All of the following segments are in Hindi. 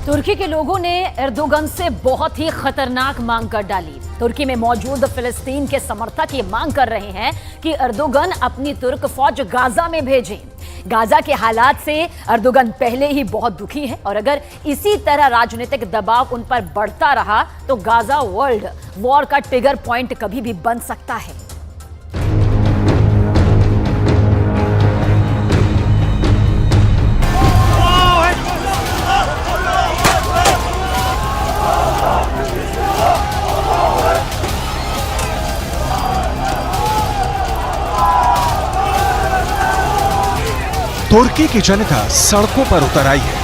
तुर्की के लोगों ने एर्दोगन से बहुत ही खतरनाक मांग कर डाली। तुर्की में मौजूद फिलिस्तीन के समर्थक ये मांग कर रहे हैं कि एर्दोगन अपनी तुर्क फौज गाजा में भेजें। गाजा के हालात से एर्दोगन पहले ही बहुत दुखी है और अगर इसी तरह राजनीतिक दबाव उन पर बढ़ता रहा तो गाजा वर्ल्ड वॉर का ट्रिगर पॉइंट कभी भी बन सकता है। तुर्की की जनता सड़कों पर उतर आई है।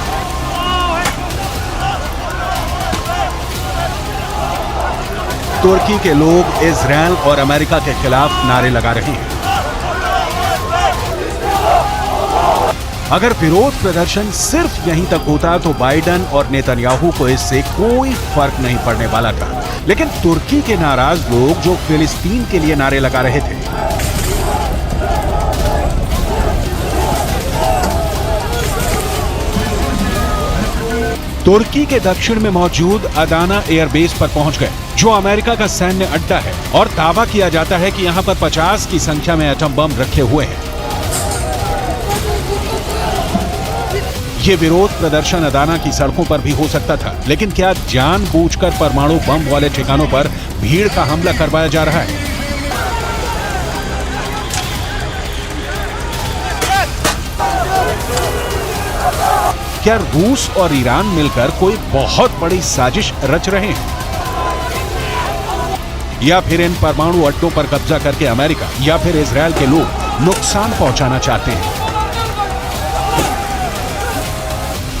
तुर्की के लोग इजरायल और अमेरिका के खिलाफ नारे लगा रहे हैं। अगर विरोध प्रदर्शन सिर्फ यहीं तक होता तो बाइडेन और नेतन्याहू को इससे कोई फर्क नहीं पड़ने वाला था, लेकिन तुर्की के नाराज लोग जो फिलिस्तीन के लिए नारे लगा रहे थे, तुर्की के दक्षिण में मौजूद अदाना एयरबेस पर पहुंच गए, जो अमेरिका का सैन्य अड्डा है और दावा किया जाता है कि यहां पर 50 की संख्या में एटम बम रखे हुए हैं। ये विरोध प्रदर्शन अदाना की सड़कों पर भी हो सकता था, लेकिन क्या जानबूझकर परमाणु बम वाले ठिकानों पर भीड़ का हमला करवाया जा रहा है? क्या रूस और ईरान मिलकर कोई बहुत बड़ी साजिश रच रहे हैं? या फिर इन परमाणु अड्डों पर कब्जा करके अमेरिका या फिर इजरायल के लोग नुकसान पहुंचाना चाहते हैं?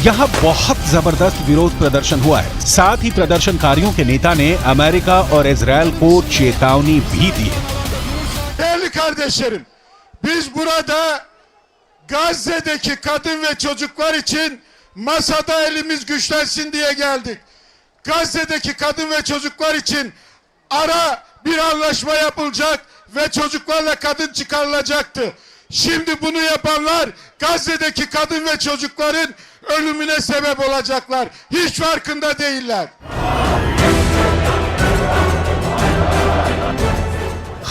यहां बहुत जबरदस्त विरोध प्रदर्शन हुआ है। साथ ही प्रदर्शनकारियों के नेता ने अमेरिका और इजरायल को चेतावनी भी दी है। Değerli kardeşlerim, biz burada Gazze'deki kadın ve çocuklar için masada elimiz güçlensin diye geldik. Gazze'deki kadın ve çocuklar için ara bir anlaşma yapılacak ve çocuklarla kadın çıkarılacaktı. Şimdi bunu yapanlar Gazze'deki kadın ve çocukların ölümüne sebep olacaklar. Hiç farkında değiller.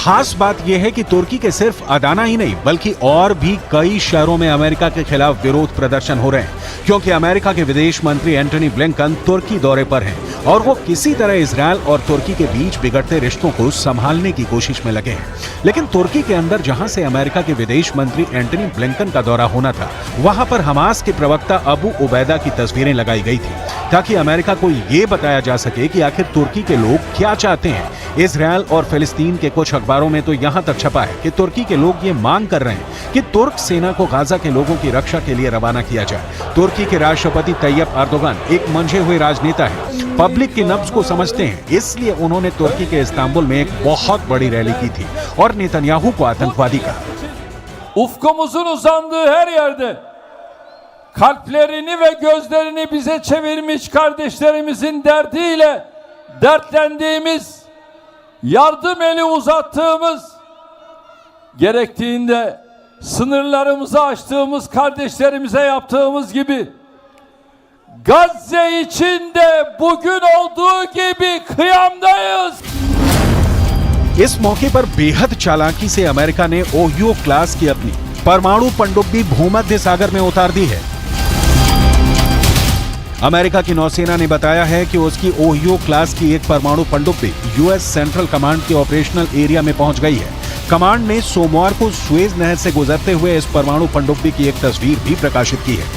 खास बात यह है कि तुर्की के सिर्फ अदाना ही नहीं बल्कि और भी कई शहरों में अमेरिका के खिलाफ विरोध प्रदर्शन हो रहे हैं, क्योंकि अमेरिका के विदेश मंत्री एंटनी ब्लिंकन तुर्की दौरे पर हैं और वो किसी तरह इजरायल और तुर्की के बीच बिगड़ते रिश्तों को संभालने की कोशिश में लगे हैं। लेकिन तुर्की के अंदर जहां से अमेरिका के विदेश मंत्री एंटनी ब्लिंकन का दौरा होना था, वहां पर हमास के प्रवक्ता अबू उबैदा की तस्वीरें लगाई गई थी ताकि अमेरिका को ये बताया जा सके कि आखिर तुर्की के लोग क्या चाहते हैं। इजरायल और फिलिस्तीन के कुछ अखबारों में तो यहां तक छपा है कि तुर्की के लोग ये मांग कर रहे हैं कि तुर्क सेना को गाजा के लोगों की रक्षा के लिए रवाना किया जाए। तुर्की के राष्ट्रपति तैयब एर्दोगन एक मंझे हुए राजनेता है, पब्लिक की नब्ज को समझते हैं, इसलिए उन्होंने तुर्की के इस्तांबुल में एक बहुत बड़ी रैली की थी और नेतन्याहू को आतंकवादी कहा। Ufkumuzun uzandığı her yerde kalplerini ve gözlerini bize çevirmiş kardeşlerimizin derdiyle dertlendiğimiz, yardım eli uzattığımız, gerektiğinde sınırlarımızı açtığımız kardeşlerimize yaptığımız gibi Gazze için de bugün olduğu gibi kıyamdayız. इस मौके पर बेहद चालाकी से अमेरिका ने ओहियो क्लास की अपनी परमाणु पनडुब्बी भूमध्य सागर में उतार दी है। अमेरिका की नौसेना ने बताया है कि उसकी ओहियो क्लास की एक परमाणु पनडुब्बी यूएस सेंट्रल कमांड के ऑपरेशनल एरिया में पहुंच गई है। कमांड ने सोमवार को सुएज नहर से गुजरते हुए इस परमाणु पनडुब्बी की एक तस्वीर भी प्रकाशित की है।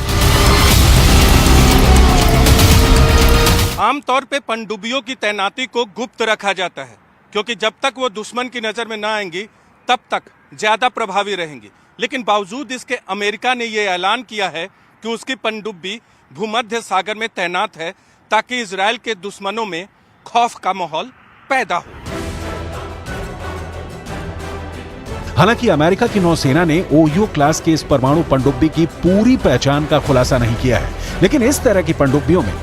आमतौर पे पनडुब्बियों की तैनाती को गुप्त रखा जाता है, क्योंकि जब तक वो दुश्मन की नजर में ना आएंगी तब तक ज्यादा प्रभावी रहेंगी। लेकिन बावजूद इसके अमेरिका ने ये ऐलान किया है कि उसकी पनडुब्बी भूमध्य सागर में तैनात है ताकि इजरायल के दुश्मनों में खौफ का माहौल पैदा हो। हालांकि अमेरिका की नौसेना ने ओहियो क्लास की इस परमाणु पनडुब्बी की पूरी पहचान का खुलासा नहीं किया है, लेकिन इस तरह की पनडुब्बियों में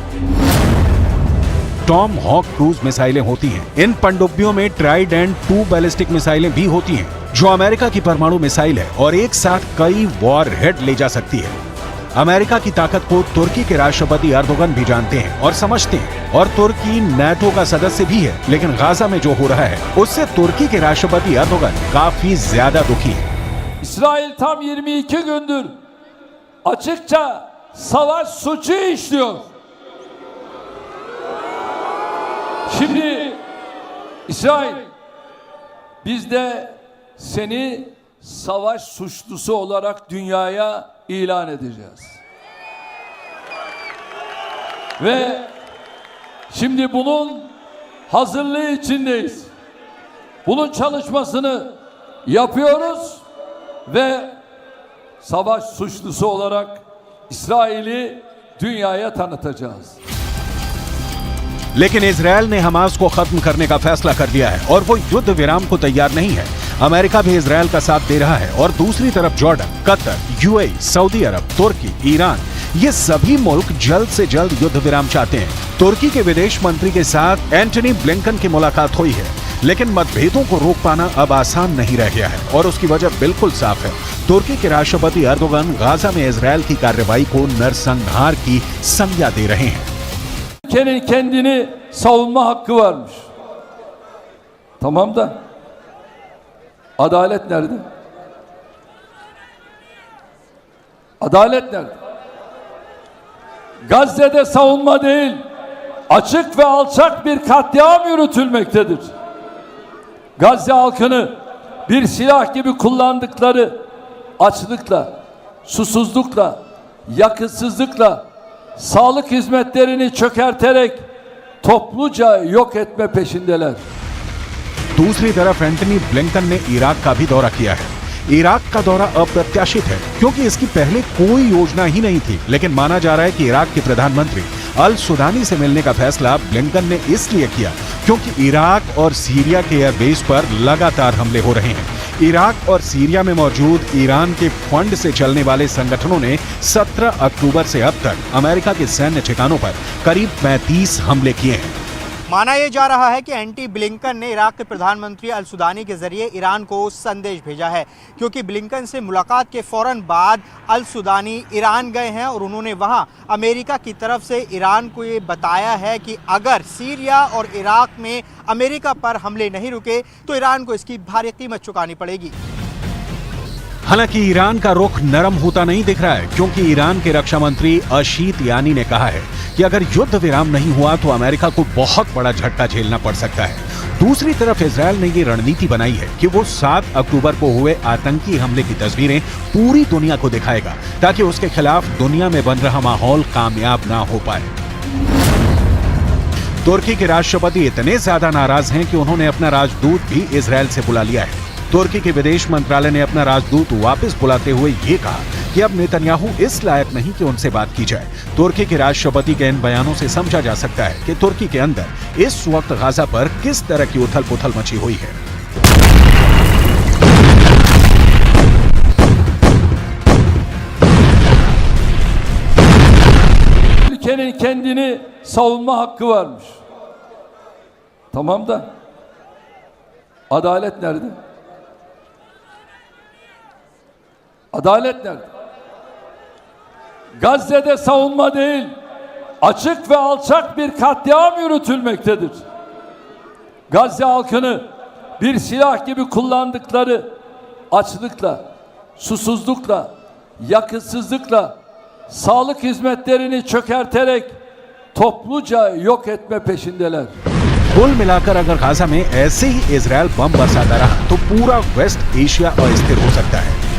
टॉम हॉक क्रूज मिसाइलें होती हैं। इन पनडुब्बियों में ट्राइडेंट 2 बैलिस्टिक मिसाइलें भी होती हैं, जो अमेरिका की परमाणु मिसाइल है और एक साथ कई वॉर हेड ले जा सकती है। अमेरिका की ताकत को तुर्की के राष्ट्रपति एर्दोगन भी जानते हैं और समझते हैं, और तुर्की नाटो का सदस्य भी है। लेकिन गाजा में जो हो रहा है उससे तुर्की के राष्ट्रपति एर्दोगन काफी ज्यादा दुखी है। İsrail tam 22 gündür açıkça savaş suçu işliyor. Şimdi İsrail, biz de seni savaş suçlusu olarak dünyaya ilan edeceğiz. Ve şimdi bunun hazırlığı içindeyiz. Bunun çalışmasını yapıyoruz ve savaş suçlusu olarak İsrail'i dünyaya tanıtacağız. लेकिन इजरायल ने हमास को खत्म करने का फैसला कर दिया है और वो युद्ध विराम को तैयार नहीं है। अमेरिका भी इजरायल का साथ दे रहा है और दूसरी तरफ जॉर्डन, कतर, यूएई, सऊदी अरब, तुर्की, ईरान, ये सभी मुल्क जल्द से जल्द युद्ध विराम चाहते हैं। तुर्की के विदेश मंत्री के साथ एंटनी ब्लिंकन की मुलाकात हुई है, लेकिन मतभेदों को रोक पाना अब आसान नहीं रह गया है और उसकी वजह बिल्कुल साफ है। तुर्की के राष्ट्रपति एर्दोगन गाजा में इजरायल की कार्रवाई को नरसंहार की संज्ञा दे रहे हैं। Ülkenin kendini savunma hakkı varmış. Tamam da adalet nerede? Adalet nerede? Gazze'de savunma değil, açık ve alçak bir katliam yürütülmektedir. Gazze halkını bir silah gibi kullandıkları açlıkla, susuzlukla, yakıtsızlıkla, sağlık hizmetlerini çökerterek topluca yok etme peşindeler. दूसरी तरफ एंटनी ब्लिंकन ने इराक का भी दौरा किया है। इराक का दौरा अप्रत्याशित है क्योंकि इसकी पहले कोई योजना ही नहीं थी, लेकिन माना जा रहा है कि इराक के प्रधानमंत्री अल सुदानी से मिलने का फैसला ब्लिंकन ने इसलिए किया क्योंकि इराक और सीरिया के एयरबेस पर लगातार हमले हो रहे हैं। इराक और सीरिया में मौजूद ईरान के फंड से चलने वाले संगठनों ने 17 अक्टूबर से अब तक अमेरिका के सैन्य ठिकानों पर करीब 35 हमले किए हैं। माना यह जा रहा है कि एंटी ब्लिंकन ने इराक के प्रधानमंत्री अल सुदानी के जरिए ईरान को संदेश भेजा है, क्योंकि ब्लिंकन से मुलाकात के फौरन बाद अल सुदानी ईरान गए हैं और उन्होंने वहां अमेरिका की तरफ से ईरान को ये बताया है कि अगर सीरिया और इराक में अमेरिका पर हमले नहीं रुके तो ईरान को इसकी भारी कीमत चुकानी पड़ेगी। हालांकि ईरान का रुख नरम होता नहीं दिख रहा है, क्योंकि ईरान के रक्षा मंत्री अशीत यानी ने कहा है कि अगर युद्ध विराम नहीं हुआ तो अमेरिका को बहुत बड़ा झटका झेलना पड़ सकता है। दूसरी तरफ इजरायल ने ये रणनीति बनाई है कि वो 7 अक्टूबर को हुए आतंकी हमले की तस्वीरें पूरी दुनिया को दिखाएगा ताकि उसके खिलाफ दुनिया में बन रहा माहौल कामयाब ना हो पाए। तुर्की के राष्ट्रपति इतने ज्यादा नाराज हैं कि उन्होंने अपना राजदूत भी इजरायल से बुला लिया है। तुर्की के विदेश मंत्रालय ने अपना राजदूत वापस बुलाते हुए ये कहा कि अब नेतन्याहू इस लायक नहीं कि उनसे बात की जाए। तुर्की के राष्ट्रपति के इन बयानों से समझा जा सकता है कि तुर्की के अंदर इस वक्त गाजा पर किस तरह की उथल पुथल मची हुई है। Ülkenin kendini savunma hakkı varmış. Tamam da adalet nerede? Adalet nerede? Gazze'de savunma değil, açık ve alçak bir katliam yürütülmektedir. Gazze halkını bir silah gibi kullandıkları açlıkla, susuzlukla, yakıtsızlıkla, sağlık hizmetlerini çökerterek topluca yok etme peşindeler. कुल मिलाकर अगर गाजा में ऐसे ही इजरायल बम बरसाता रहा तो पूरा वेस्ट एशिया अस्थिर हो सकता है।